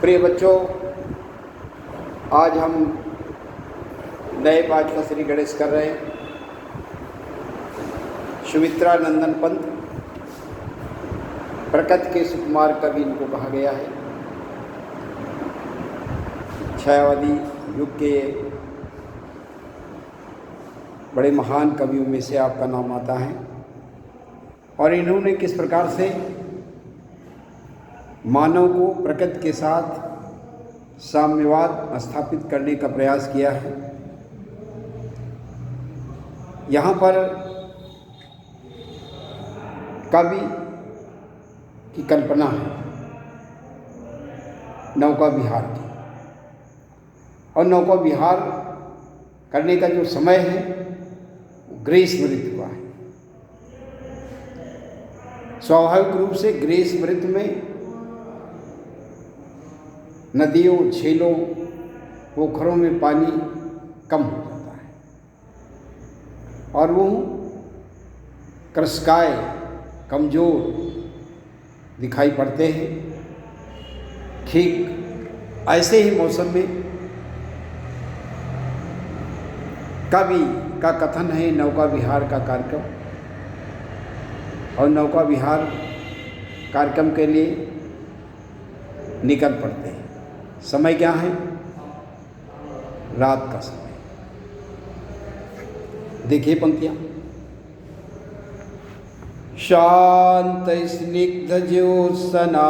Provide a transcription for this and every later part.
प्रिय बच्चों, आज हम नए पाठ का श्री गणेश कर रहे हैं। सुमित्रा नंदन पंत प्रकृति के सुकुमार कवि इनको कहा गया है। छायावादी युग के बड़े महान कवियों में से आपका नाम आता है और इन्होंने किस प्रकार से मानव को प्रकृति के साथ साम्यवाद स्थापित करने का प्रयास किया है। यहाँ पर कवि की कल्पना है नौका विहार की, और नौका विहार करने का जो समय है ग्रीष्म ऋतु का है। स्वाभाविक रूप से ग्रीष्म ऋतु में नदियों, झीलों, पोखरों में पानी कम हो जाता है और वो कृषकाय कमज़ोर दिखाई पड़ते हैं। ठीक ऐसे ही मौसम में कवि का कथन है नौका विहार का कार्यक्रम, और नौका विहार कार्यक्रम के लिए निकल पड़ते हैं। समय क्या है? रात का समय। देखिए पंक्तियां। शांत स्निग्ध ज्योत्सना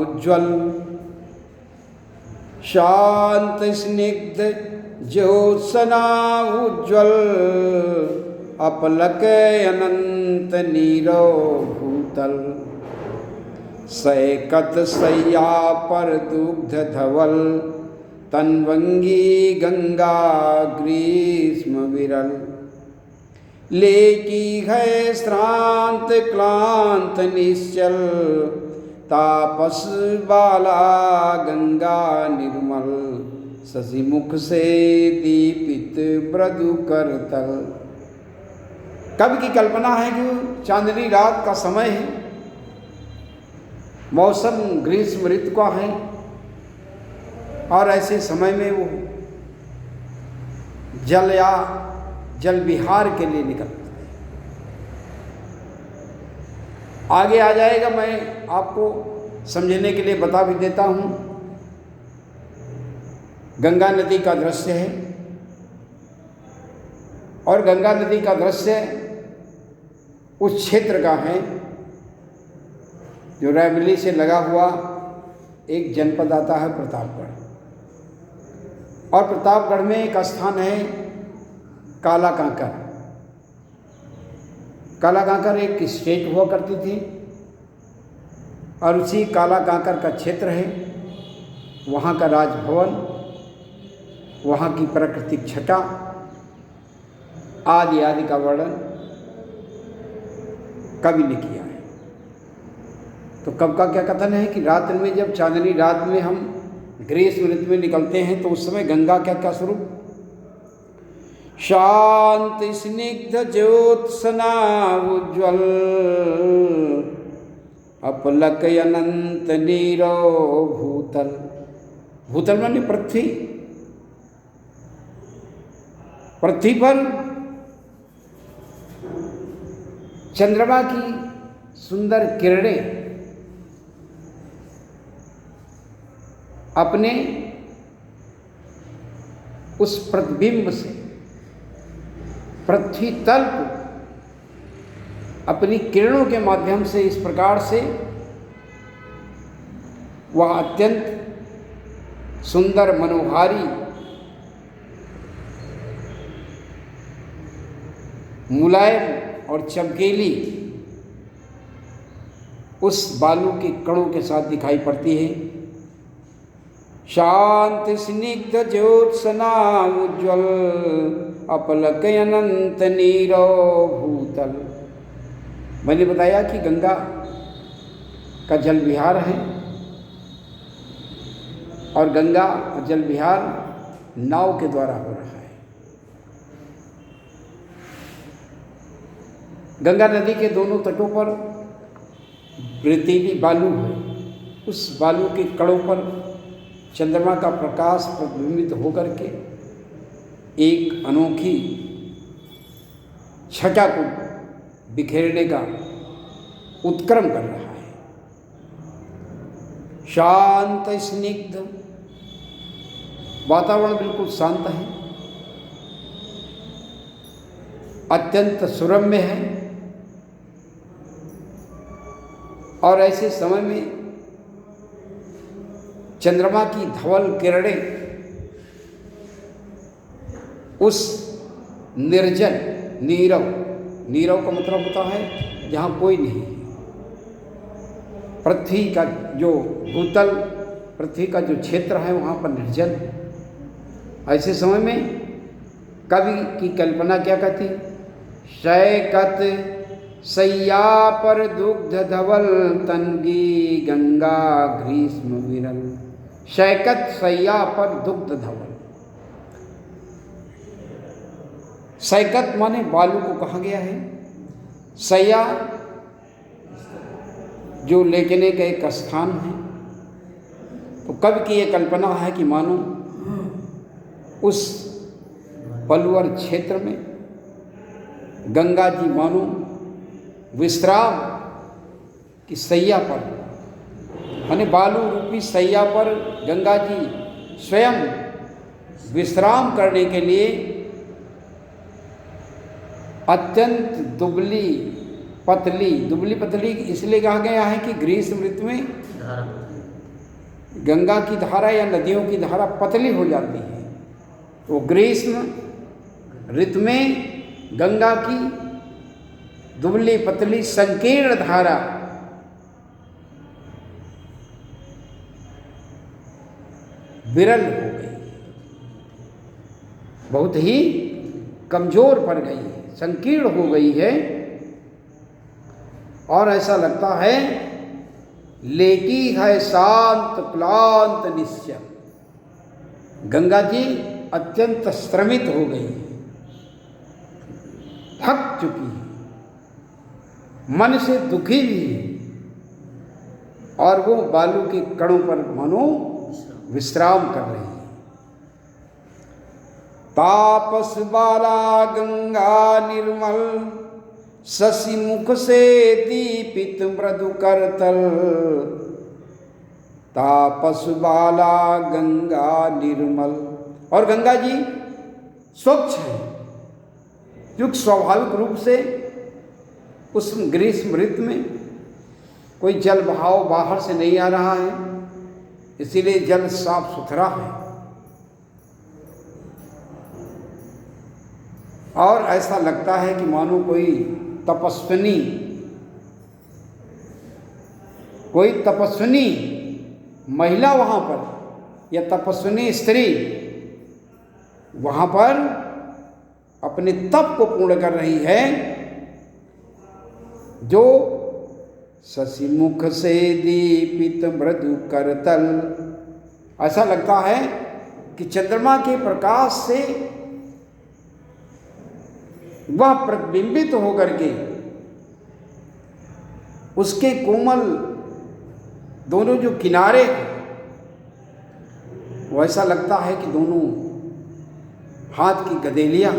उज्ज्वल, शांत स्निग्ध ज्योत्सना उज्ज्वल, अपलक अनंत नीरो भूतल, सैकत सैया पर दुग्ध धवल, तन्वंगी गंगा ग्रीष्म विरल, लेकी है श्रांत क्लांत निश्चल, तापस बाला गंगा निर्मल, शशिमुख से दीपित मृदु करतल। कवि की कल्पना है कि चांदनी रात का समय है, मौसम ग्रीष्म ऋतु का है, और ऐसे समय में वो जल या जल विहार के लिए निकलते हैं। आगे आ जाएगा, मैं आपको समझने के लिए बता भी देता हूँ। गंगा नदी का दृश्य है, और गंगा नदी का दृश्य उस क्षेत्र का है जो रायबरेली से लगा हुआ एक जनपद आता है प्रतापगढ़, और प्रतापगढ़ में एक स्थान है काला कांकर। काला कांकर एक स्टेट हुआ करती थी, और उसी काला कांकर का क्षेत्र है। वहाँ का राजभवन, वहाँ की प्राकृतिक छटा आदि आदि का वर्णन कवि ने किया है। तो कब का क्या कथन है कि रात्रि में, जब चांदनी रात में हम ग्रीष्म ऋतु में निकलते हैं, तो उस समय गंगा क्या क्या स्वरूप? शांत स्निग्ध ज्योत्सना उज्ज्वल, अपलक अनंत नीरो भूतल। भूतल माने पृथ्वी। पृथ्वी पर चंद्रमा की सुंदर किरणें अपने उस प्रतिबिंब से पृथ्वी तल को अपनी किरणों के माध्यम से इस प्रकार से वह अत्यंत सुंदर, मनोहारी, मुलायम और चमकीली उस बालू के कणों के साथ दिखाई पड़ती है। शांत स्निग्ध ज्योत्सना उज्ज्वल, अपलक अनंत नीरो भूतल। मैंने बताया कि गंगा का जल विहार है, और गंगा जल विहार नाव के द्वारा हो रहा है। गंगा नदी के दोनों तटों पर रेतीली बालू है, उस बालू के कड़ों पर चंद्रमा का प्रकाश प्रतिबिंबित होकर के एक अनोखी छटा को बिखेरने का उत्क्रम कर रहा है। शांत स्निग्ध वातावरण बिल्कुल शांत है, अत्यंत सुरम्य है, और ऐसे समय में चंद्रमा की धवल किरणें उस निर्जन नीरव, नीरव का मतलब होता है जहाँ कोई नहीं है, पृथ्वी का जो भूतल, पृथ्वी का जो क्षेत्र है वहाँ पर निर्जन। ऐसे समय में कवि की कल्पना क्या कहती? शैकत सैया पर दुग्ध धवल तनगी गंगा ग्रीष्म विरल। शैकत सैया पर दुग्ध धवल। सैकत माने बालू को कहा गया है, सैया जो लेटने का एक स्थान है। तो कवि की ये कल्पना है कि मानो उस पलवर क्षेत्र में गंगा जी मानो विश्राम की सैया पर, माने बालू रूपी सैया पर गंगा जी स्वयं विश्राम करने के लिए अत्यंत दुबली पतली इसलिए कहा गया है कि ग्रीष्म ऋतु में गंगा की धारा या नदियों की धारा पतली हो जाती है। तो ग्रीष्म ऋतु में गंगा की दुबली पतली संकीर्ण धारा विरल हो गई, बहुत ही कमजोर पड़ गई है, संकीर्ण हो गई है, और ऐसा लगता है लेटी है शांत क्लांत निश्चल। गंगा जी अत्यंत श्रमित हो गई, थक चुकी है, मन से दुखी भी है, और वो बालू के कणों पर मानो विश्राम कर रही है। तापस बाला गंगा निर्मल शशि मुख से दीपित मृदु करतल। तापस बाला गंगा निर्मल, और गंगा जी स्वच्छ है, जो स्वाभाविक रूप से उस ग्रीष्म ऋतु में कोई जल बहाव बाहर से नहीं आ रहा है, इसीलिए जल साफ सुथरा है। और ऐसा लगता है कि मानो कोई तपस्विनी महिला वहाँ पर, या तपस्विनी स्त्री वहाँ पर अपने तप को पूर्ण कर रही है, जो शशि मुख से दीपित मृदु करतल। ऐसा लगता है कि चंद्रमा के प्रकाश से वह प्रतिबिंबित होकर के उसके कोमल दोनों जो किनारे हैं, वो ऐसा लगता है कि दोनों हाथ की गदेलियां।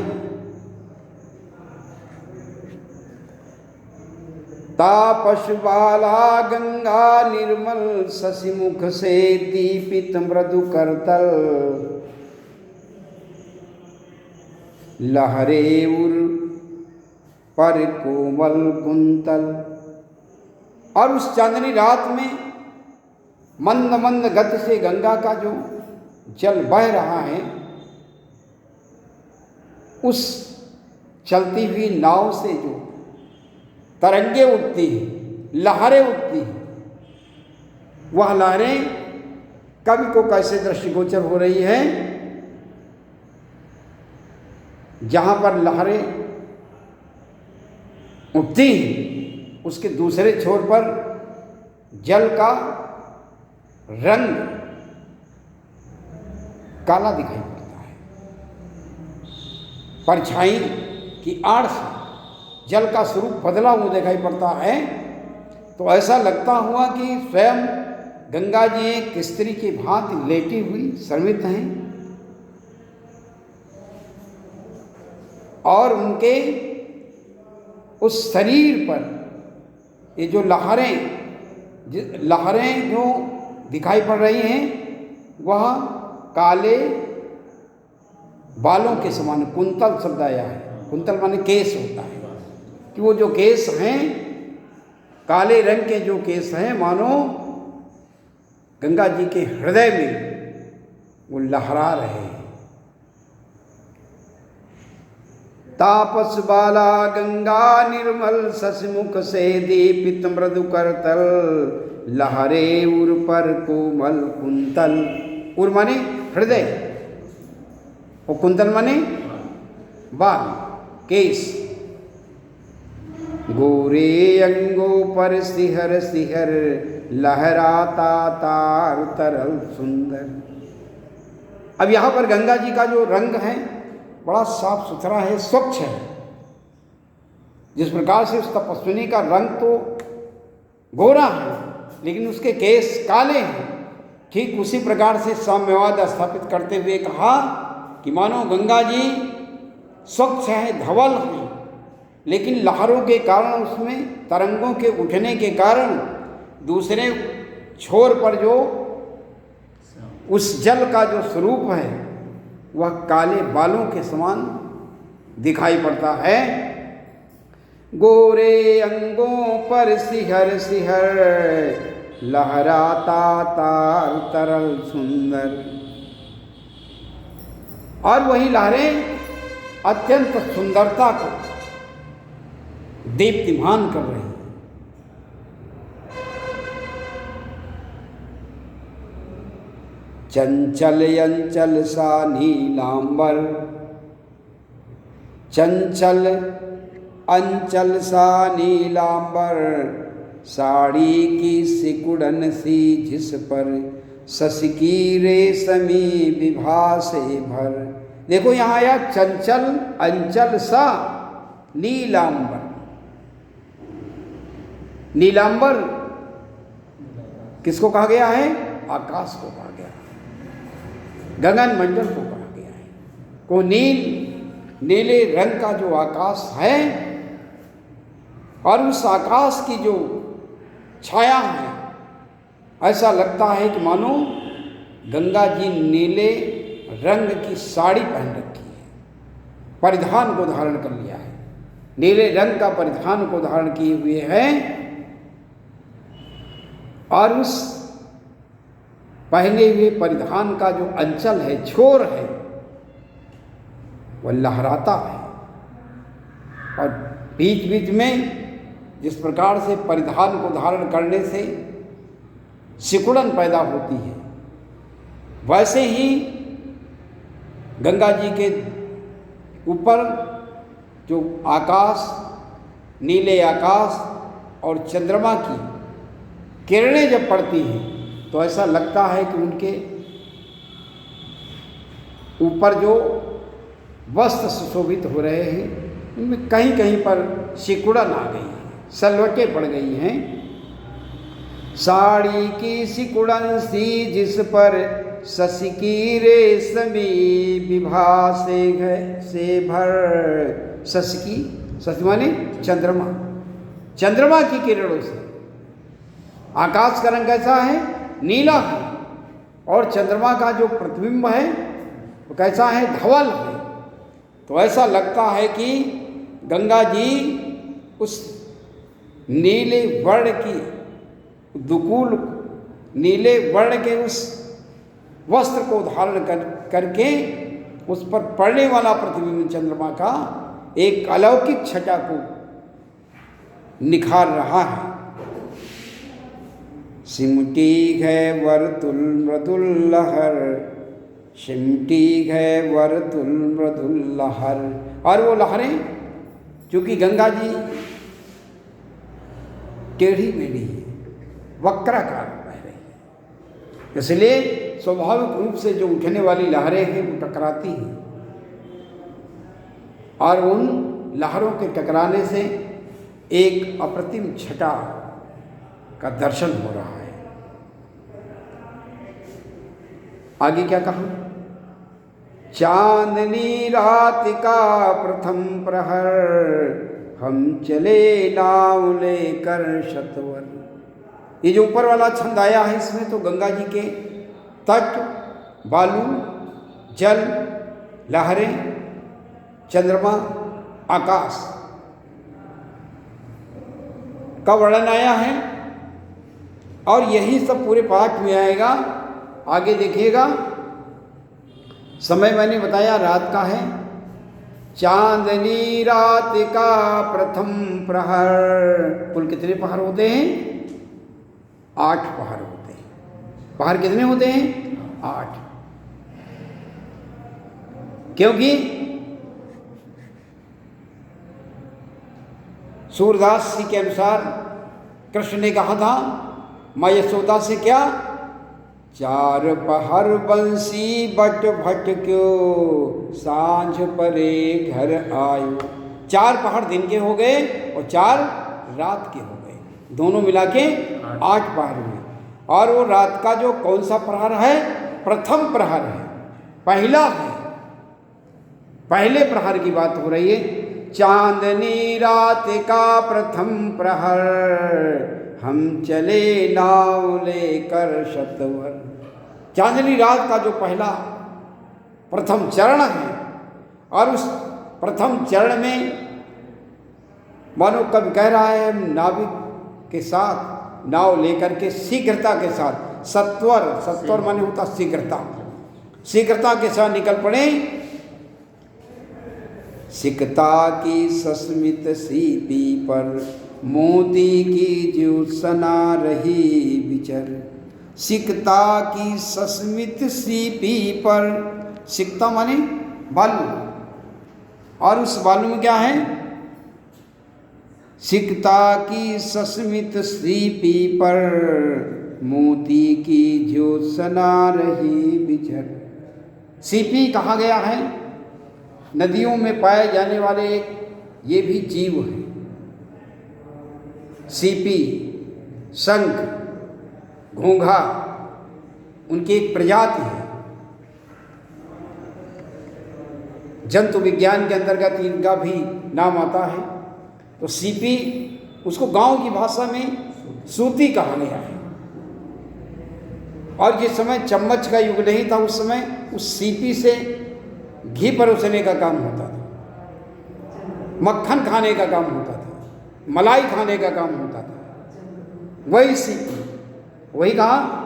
तापस बाला गंगा निर्मल शशि मुख से दीपित मृदु करतल। लहरे उर पर कोमल कुंतल। और उस चांदनी रात में मंद मंद गति से गंगा का जो जल बह रहा है, उस चलती हुई नाव से जो तरंगे उठती हैं, लहरें उठती हैं, वह लहरें कवि को कैसे दृष्टिगोचर हो रही है? जहाँ पर लहरें उठती हैं, उसके दूसरे छोर पर जल का रंग काला दिखाई पड़ता है। परछाई की आड़ से जल का स्वरूप बदला हुआ दिखाई पड़ता है। तो ऐसा लगता हुआ कि स्वयं गंगा जी एक स्त्री की भांति लेटी हुई शर्मित हैं और उनके उस शरीर पर ये जो लहरें जो दिखाई पड़ रही हैं वह काले बालों के समान, कुंतल शब्द आया है, कुंतल माने केस होता है, कि वो जो केस हैं काले रंग के जो केस हैं मानो गंगा जी के हृदय में वो लहरा रहे हैं। तापस बाला गंगा निर्मल ससमुख से दीपित मृदु करतल लहरे उर पर कोमल कुंतल। उर माने हृदय और कुंतल माने बाल केस। गोरे अंगों पर सिहर सिहर लहराता तार तरल सुंदर। अब यहाँ पर गंगा जी का जो रंग है बड़ा साफ सुथरा है, स्वच्छ है। जिस प्रकार से उस तपस्विनी का रंग तो गोरा है लेकिन उसके केस काले हैं, ठीक उसी प्रकार से साम्यवाद स्थापित करते हुए कहा कि मानो गंगा जी स्वच्छ है, धवल है, लेकिन लहरों के कारण, उसमें तरंगों के उठने के कारण दूसरे छोर पर जो उस जल का जो स्वरूप है वह काले बालों के समान दिखाई पड़ता है। गोरे अंगों पर सिहर सिहर लहराता तार तरल सुंदर। और वही लहरें अत्यंत सुंदरता को दीप्तिमान कर रही हैं। चंचल अंचल सा नीलांबर, चंचल अंचल सा नीलांबर, साड़ी की सिकुड़न सी जिस पर शशिकी रेशमी विभा से भर। देखो यहाँ आया चंचल अंचल सा नीलांबर। नीलांबर किसको कहा गया है? आकाश को कहा गया है, गगन मंडल को कहा गया है। को नीले रंग का जो आकाश है और उस आकाश की जो छाया है, ऐसा लगता है कि मानो गंगा जी नीले रंग की साड़ी पहन रखी है, परिधान को धारण कर लिया है, नीले रंग का परिधान को धारण किए हुए हैं और उस पहने हुए परिधान का जो अंचल है, छोर है, वह लहराता है। और बीच बीच में जिस प्रकार से परिधान को धारण करने से सिकुड़न पैदा होती है, वैसे ही गंगा जी के ऊपर जो आकाश, नीले आकाश और चंद्रमा की किरणें जब पड़ती हैं तो ऐसा लगता है कि उनके ऊपर जो वस्त्र सुशोभित हो रहे हैं उनमें कहीं कहीं पर सिकुड़न आ गई है, सलवटें पड़ गई हैं। साड़ी की सिकुड़न सी जिस पर शशिकी रेशमी विभा से भर। शशि माने चंद्रमा, चंद्रमा की किरणों से। आकाश का रंग कैसा है? नीला है और चंद्रमा का जो प्रतिबिंब है वो कैसा है? धवल है। तो ऐसा लगता है कि गंगा जी उस नीले वर्ण की दुकूल, नीले वर्ण के उस वस्त्र को धारण करके उस पर पड़ने वाला प्रतिबिंब चंद्रमा का एक अलौकिक छटा को निखार रहा है। सिमटी है वर्तुल मृदुल लहर, सिमटी है वर्तुल मृदुल लहर। और वो लहरें चूंकि गंगा जी टेढ़ी मेढ़ी है, वक्राकार बह रही है, इसलिए स्वाभाविक रूप से जो उठने वाली लहरें हैं वो टकराती हैं और उन लहरों के टकराने से एक अप्रतिम छटा का दर्शन हो रहा है। आगे क्या कहा? चांदनी रात का प्रथम प्रहर, हम चले नाव लेकर शतवर। ये जो ऊपर वाला छंद आया है इसमें तो गंगा जी के तट, बालू, जल, लहरें, चंद्रमा, आकाश का वर्णन आया है। और यही सब पूरे पाठ में आएगा। आगे देखिएगा, समय मैंने बताया रात का है। चांदनी रात का प्रथम प्रहर, कुल कितने पहर होते हैं? 8 पहर होते हैं। पहर कितने होते हैं? 8। क्योंकि सूरदास जी के अनुसार कृष्ण ने कहा था माँ यशोदा से, क्या? 4 पहर बंसी बट भटक्यो, सांझ परे घर आयो। 4 पहर दिन के हो गए और 4 रात के हो गए, दोनों मिला के 8 पहर हुए। और वो रात का जो कौन सा प्रहर है? प्रथम प्रहर है, पहला है। पहले प्रहर की बात हो रही है। चांदनी रात का प्रथम प्रहर, हम चले नाव लेकर शतवर। चांदनी रात का जो पहला प्रथम चरण है, और उस प्रथम चरण में मानो कवि कह रहा है, हम नाविक के साथ नाव लेकर के शीघ्रता के साथ, सत्वर, सत्वर माने होता शीघ्रता, शीघ्रता के साथ निकल पड़े। सिकता की सस्मित सीपी पर, मोती की ज्योत्सना रही विचर। सिकता की सस्मित सीपी पर, सिकता माने बालू, और उस बालू में क्या है? सिकता की सस्मित सीपी पर, मोती की ज्योत्सना रही विचर। सीपी कहा गया है नदियों में पाए जाने वाले एक ये भी जीव है। सीपी, शंख, घोंघा उनकी एक प्रजाति है। जंतु विज्ञान के अंतर्गत इनका भी नाम आता है। तो सीपी, उसको गांव की भाषा में सूती कहा गया है। और जिस समय चम्मच का युग नहीं था, उस समय उस सीपी से घी परोसने का काम होता था, मक्खन खाने का काम होता था, मलाई खाने का काम होता था। वही सीपी, वही कहा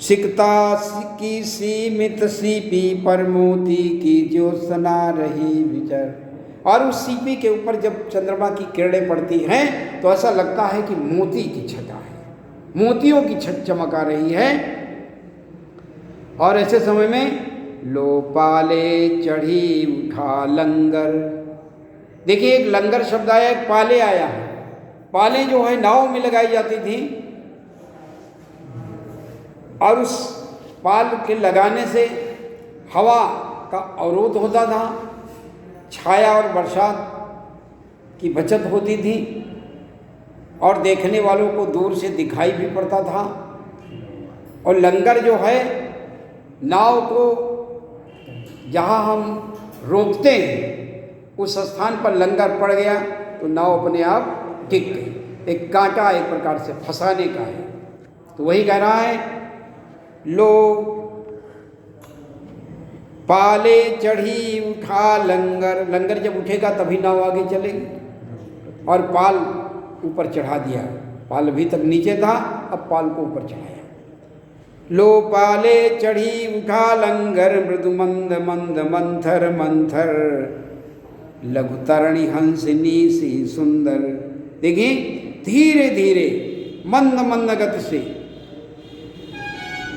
सिकता की सीमित सीपी पर, मोती की ज्योत्सना रही विचर। और उस सीपी के ऊपर जब चंद्रमा की किरणें पड़ती हैं तो ऐसा लगता है कि मोती की छटा है, मोतियों की छट चमक आ रही है। और ऐसे समय में लो पाले चढ़ी उठा लंगर। देखिए, एक लंगर शब्द आया, एक पाले आया है। पाले जो है नाव में लगाई जाती थी, और उस पाल के लगाने से हवा का अवरोध होता था, छाया और बरसात की बचत होती थी, और देखने वालों को दूर से दिखाई भी पड़ता था। और लंगर जो है, नाव को जहाँ हम रोकते हैं उस स्थान पर लंगर पड़ गया तो नाव अपने आप टिक गई। एक कांटा एक प्रकार से फंसाने का है। तो वही कह रहा है, लो पाले चढ़ी उठा लंगर। लंगर जब उठेगा तभी नाव आगे चलेगी। और पाल ऊपर चढ़ा दिया, पाल अभी तक नीचे था, अब पाल को ऊपर चढ़ाया। लो पाले चढ़ी उठा लंगर, मृदु मंद मंद मंथर मंथर, लघु तरणी हंसिनी सी सुंदर। देखिए, धीरे धीरे मंद मंद गति से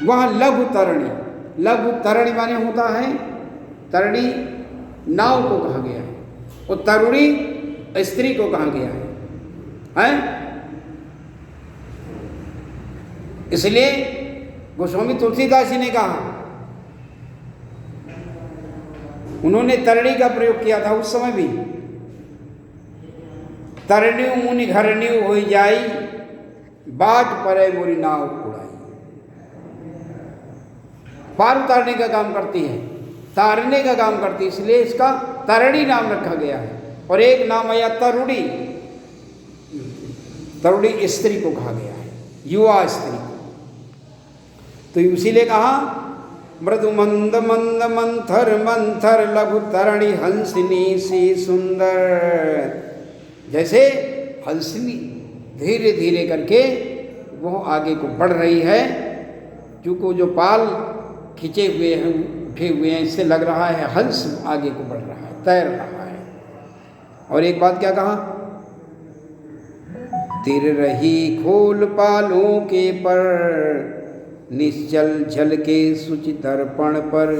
वह लघु तरणी, लघु तरणी माने होता है, तरणी नाव को कहा गया है, और तरुणी स्त्री को कहा गया है, इसलिए गोस्वामी तुलसीदास जी ने कहा, उन्होंने तरणी का प्रयोग किया था उस समय भी। तरण्यु मुनि घरण्यु हो जाई, बाट परे मोरी नाव उड़ाई। पार उतारने का काम करती है, तारने का काम करती है, इसलिए इसका तरणी नाम रखा गया है। और एक नाम आया तरुणी, तरुणी स्त्री को कहा गया है, युवा स्त्री को। तो इसीलिए कहा मृदु मंद मंद मंथर मंथर लघु तरणि हंसिनी सी सुंदर। जैसे हंसिनी धीरे धीरे करके वो आगे को बढ़ रही है, क्योंकि जो पाल खींचे हुए हैं, उठे हुए हैं, इससे लग रहा है हंस आगे को बढ़ रहा है, तैर रहा है। और एक बात क्या कहा, तिर रही खोल पालों के पर निश्चल झल के सुचि दर्पण पर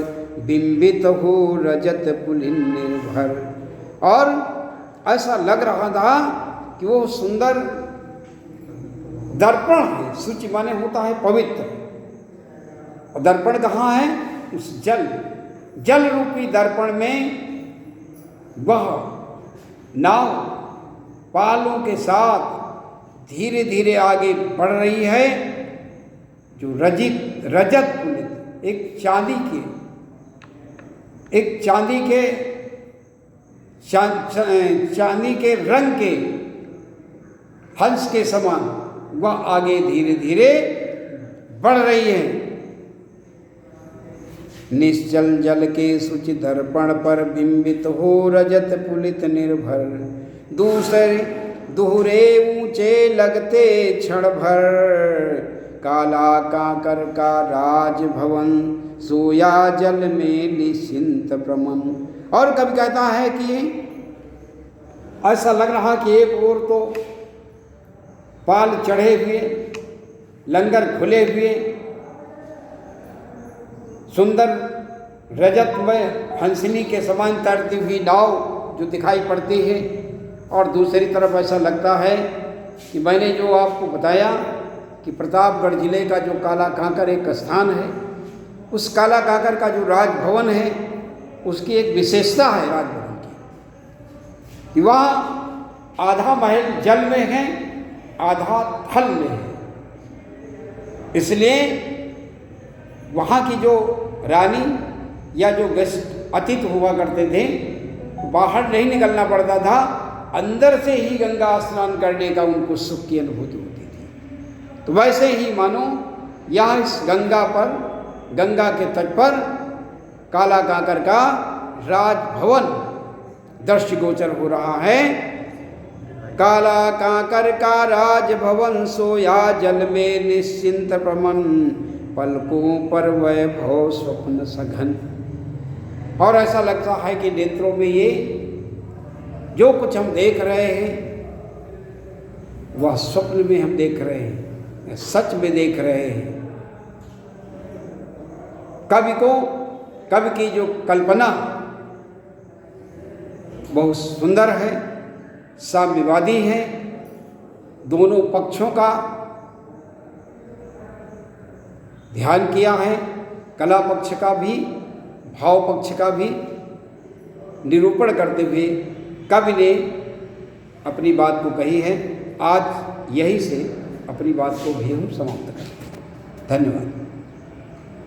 बिंबित हो रजत पुलिन निर्भर। और ऐसा लग रहा था कि वो सुंदर दर्पण है, सुचि माने होता है पवित्र, और दर्पण कहाँ है, उस जल रूपी दर्पण में वह नाव पालों के साथ धीरे धीरे आगे बढ़ रही है, जो रजत पुलित एक चांदी के रंग के हंस के समान वह आगे धीरे धीरे बढ़ रही है। निश्चल जल के सुचि दर्पण पर बिंबित हो रजत पुलित निर्भर। दूसरे ऊंचे लगते क्षण भर काला कांकर का राजभवन सोया जल में निश्चिंत प्रमन। और कभी कहता है कि ऐसा लग रहा कि एक ओर तो पाल चढ़े हुए, लंगर खुले हुए, सुंदर रजत में हंसनी के समान तैरती हुई नाव जो दिखाई पड़ती है, और दूसरी तरफ ऐसा लगता है कि मैंने जो आपको बताया कि प्रतापगढ़ जिले का जो काला कांकर एक स्थान है, उस काला कांकर का जो राजभवन है, उसकी एक विशेषता है राजभवन की कि वह आधा महल जल में है, आधा थल में है। इसलिए वहाँ की जो रानी या जो गेस्ट अतिथि हुआ करते थे, बाहर नहीं निकलना पड़ता था, अंदर से ही गंगा स्नान करने का उनको सुख की अनुभूति होती थी। तो वैसे ही मानो यहाँ इस गंगा पर, गंगा के तट पर काला कांकर का राजभवन दृष्टिगोचर हो रहा है। काला कांकर का राजभवन सोया जल में निश्चिंत प्रमन पलकों पर वैभव स्वप्न सघन। और ऐसा लगता है कि नेत्रों में ये जो कुछ हम देख रहे हैं वह स्वप्न में हम देख रहे हैं, सच में देख रहे हैं। कवि की जो कल्पना बहुत सुंदर है, साम्यवादी है, दोनों पक्षों का ध्यान किया है, कला पक्ष का भी, भाव पक्ष का भी निरूपण करते हुए कवि ने अपनी बात को कही है। आज यही से अपनी बात को भी हम समाप्त करते हैं। धन्यवाद।